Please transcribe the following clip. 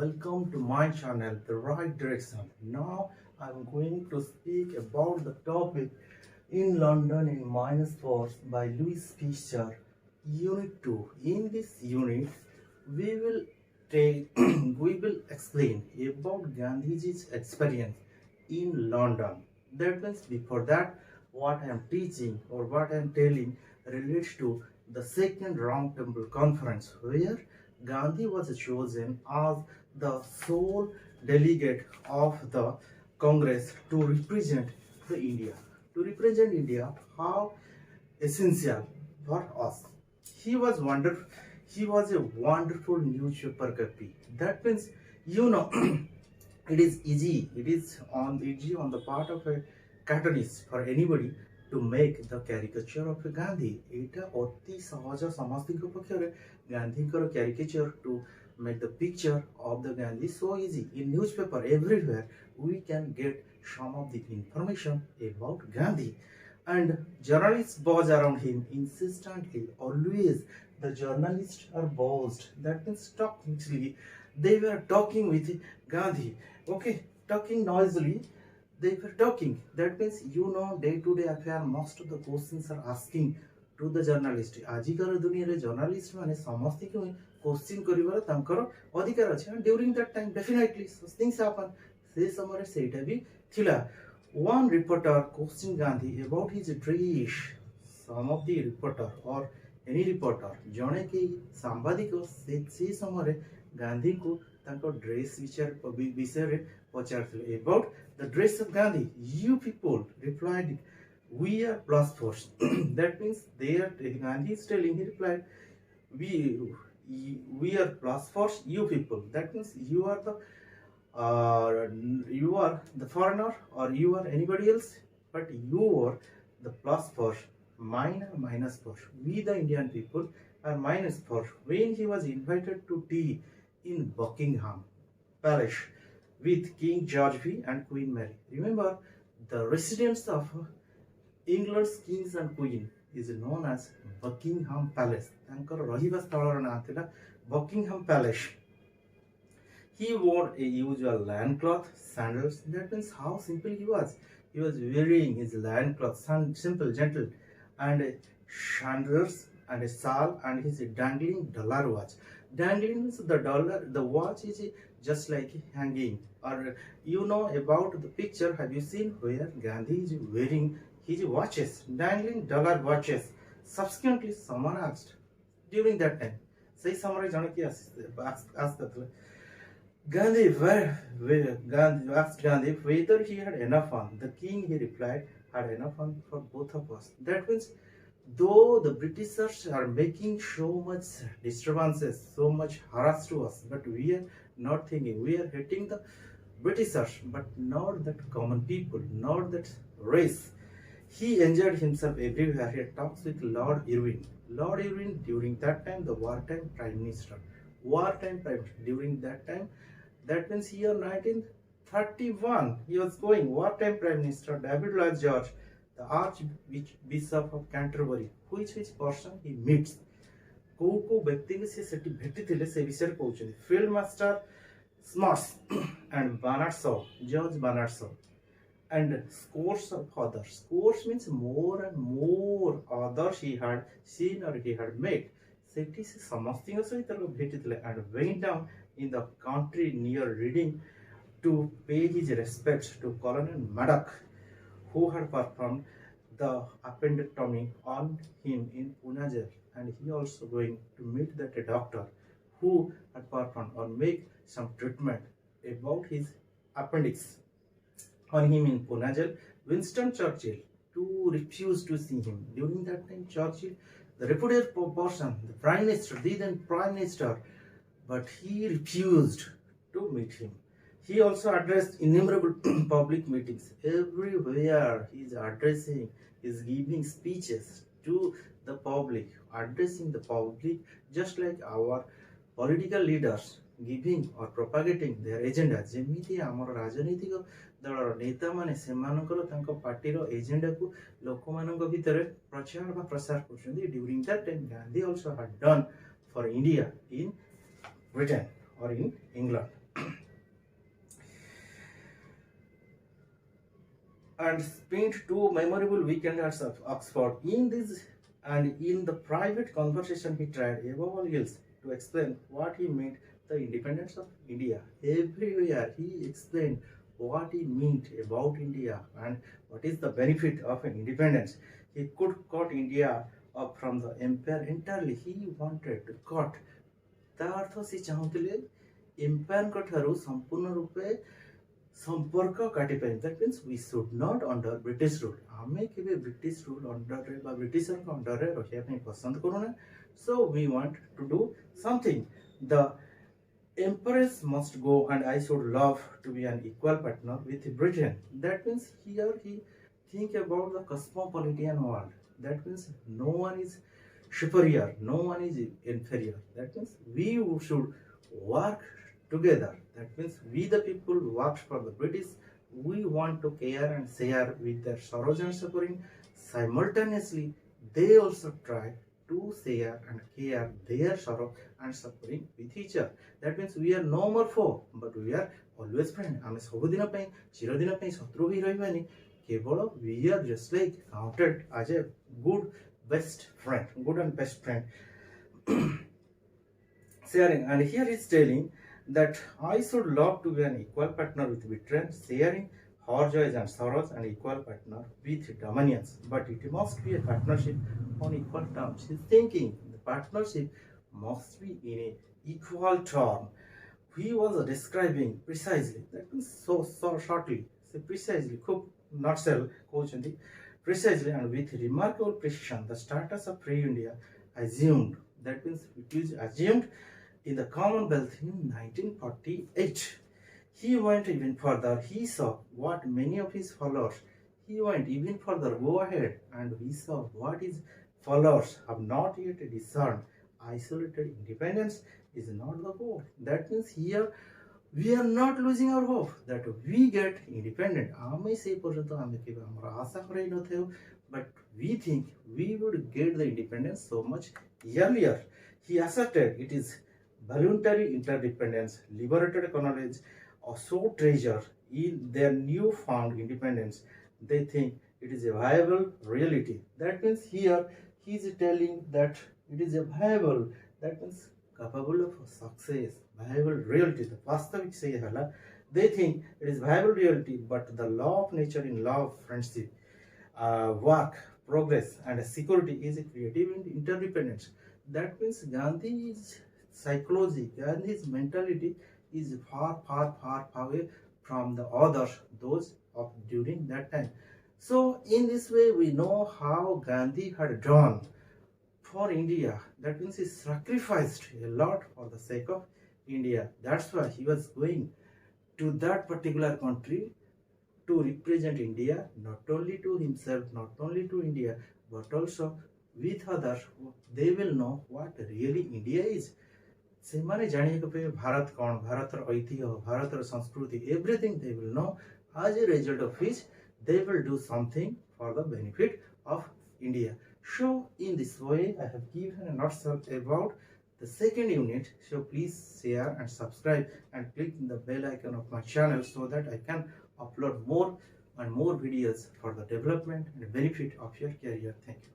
welcome to my channel, The Right Direction. Now I'm going to speak about the topic In London in -4 by Louis Fischer, Unit 2. In this unit, we will take we will explain about Gandhiji's experience in London. That means before that, what I am teaching or what I am telling relates to the second Round Table Conference, where Gandhi was chosen as the sole delegate of the Congress to represent the India. To represent India, how essential for us. He was wonderful. He was a wonderful newspaper copy. That means it is easy. It is easy on the part of a cartoonist for anybody to make the caricature of Gandhi. Eta ଅତି ସହଜ ସମସ୍ତଙ୍କ ପକ୍ଷରେ ଗାନ୍ଧୀଙ୍କର caricature to make the picture of the Gandhi so easy. In newspaper everywhere we can get some of the information about Gandhi, and journalists buzz around him insistently. Always the journalists are buzzed. That means talking. They were talking with Gandhi. Okay, talking noisily. They were talking. That means day-to-day affair. Most of the questions are asking to the journalist. आजिकार दुनिया रे journalist माने समस्ती को question करिवार तांकर अधिकार अछि. And during that time definitely such things happen. से समय सेटा भी थिला. One reporter questioned Gandhi about his dress. Some of the reporter or any reporter जने कि सांबादिक से समय गांधी को तांको ड्रेस विषय रे पचारथिले about the dress of Gandhi. You people replied, we are plus force. That means Gandhi is telling, he replied, we are plus force, you people. That means you are the foreigner or you are anybody else, but you are the plus force, minus force. We the Indian people are minus force. When he was invited to tea in Buckingham Palace with King George V and Queen Mary. Remember, the residence of England's kings and queen is known as Buckingham Palace. ତାଙ୍କର ରହିବା ସ୍ଥଳର ନାଁ ଥିଲା Buckingham Palace. He wore a usual loincloth, sandals. That means how simple he was. He was wearing his loincloth, simple, gentle, and sandals and a shawl and his dangling dollar watch. Dangling means the watch is just like hanging. Or you know about the picture, have you seen where Gandhi is wearing his watches, dangling dollar watches? Subsequently, someone asked during that time, say someone asked Gandhi asked Gandhi whether he had enough fun. The king, he replied, had enough fun for both of us. That means though the Britishers are making so much disturbances, so much harass to us, but we are not thinking. We are hating the Britishers, but not that common people, not that race. He enjoyed himself everywhere. He talks with Lord Irwin. Lord Irwin, during that time, the wartime prime minister. During that time, that means year 1931, he was going wartime prime minister. David Lloyd George, the Archbishop of Canterbury, which person he meets. को व्यक्ति के से सेठी भेटी थिले से विषय कहउछन. Field Master Smarts and Barnard Shaw, George Barnard Shaw, and scores of others. Scores means more and more others he had seen or he had met. सेठी से समस्तिଙ୍କ सहित भेटी थिले and went down in the country near Reading to pay his respects to Colonel Maddock, who had performed the appendectomy on him in Pune jail, and he also going to meet that doctor who had performed or make some treatment about his appendix on him in Pune jail. Winston Churchill to refuse to see him. During that time, Churchill, the reputed person, the prime minister, the then prime minister, but he refused to meet him. He also addressed innumerable public meetings. Everywhere he is addressing, he is giving speeches to the public, addressing the public just like our political leaders giving or propagating their agenda. जेमिति आमर राजनीतिक दलर नेता माने सेमानकर तांको पार्टीर agenda को लोकमानक भितरे प्रचार बा प्रसार करछन्ती. During that time, Gandhi also had done for India in Britain or in England. and spent 2 memorable weekends at Oxford. In this and in the private conversation, he tried above all else to explain what he meant the independence of India. Everywhere he explained what he meant about India and what is the benefit of an independence. He could cut India up from the empire entirely. He wanted to cut. ତା ଅର୍ଥ ସେ ଚାହୁଁଥିଲେ ଏମ୍ପାୟାରଙ୍କ ଠାରୁ ସମ୍ପୂର୍ଣ୍ଣ ରୂପେ ସମ୍ପର୍କ କାଟି ପାଇଁ। That means we should not under British rule. ଆମେ କେବେ ବ୍ରିଟିଶ ରୁଲ୍ ଅଣ୍ଡରରେ ବା ବ୍ରିଟିଶରଙ୍କ ଅଣ୍ଡରରେ ରହିବା ପାଇଁ ପସନ୍ଦ କରୁନା। So we want to do something. The empress must go and I should love to be an equal partner with Britain. That means here he think about the cosmopolitan world. That means no one is superior, no one is inferior. That means we should work together. That means we the people worked for the British. We want to care and share with their sorrows and suffering. Simultaneously, they also try to share and care their sorrow and suffering with each other. That means we are no more foe, but we are always friend. आमे सबुदिन ପାଇଁ चिरदिन ପାଇଁ शत्रु ही रहिबानी। केवल we are just like counted as a good best friend, good and best friend. Sharing, and here is telling that I should love to be an equal partner with Britain, sharing her joys and sorrows, and equal partner with dominions. But it must be a partnership on equal terms. He's thinking the partnership must be in a equal term. He was describing precisely, that means so shortly, so precisely, nutshell, precisely and with remarkable precision, the status of free India assumed. That means it is assumed in the Commonwealth in 1948. He went even further. He saw what many of his followers, he went even further, go ahead, and he saw what his followers have not yet discerned. Isolated independence is not the goal. That means here we are not losing our hope that we get independent. आमे से पर्यंत आमे केवल हमारा आशा करे न थे, but we think we would get the independence so much earlier. He asserted it is voluntary interdependence, liberated knowledge, or so treasure in their newfound independence. They think it is a viable reality. That means here he is telling that it is a viable, that means capable of success, viable reality. The वास्तविक से हला, they think it is viable reality, but the law of nature in love, friendship, work, progress, and security is a creative interdependence. That means Gandhi's psychology, Gandhi's mentality is far away from the others, those of during that time. So in this way we know how Gandhi had done for India. That means he sacrificed a lot for the sake of India. That's why he was going to that particular country to represent India, not only to himself, not only to India, but also with others. They will know what really India is. ସେମାନେ ଜାଣିବାକୁ ପାଇବେ ଭାରତ କ'ଣ, ଭାରତର ଐତିହ୍ୟ, ଭାରତର ସଂସ୍କୃତି, everything they will know. As a result of which they will do something for the benefit of India. So in this way I have given a nutshell about the second unit. So please share and subscribe and click the bell icon of my channel so that I can upload more and more videos for the development and benefit of your career. Thank you.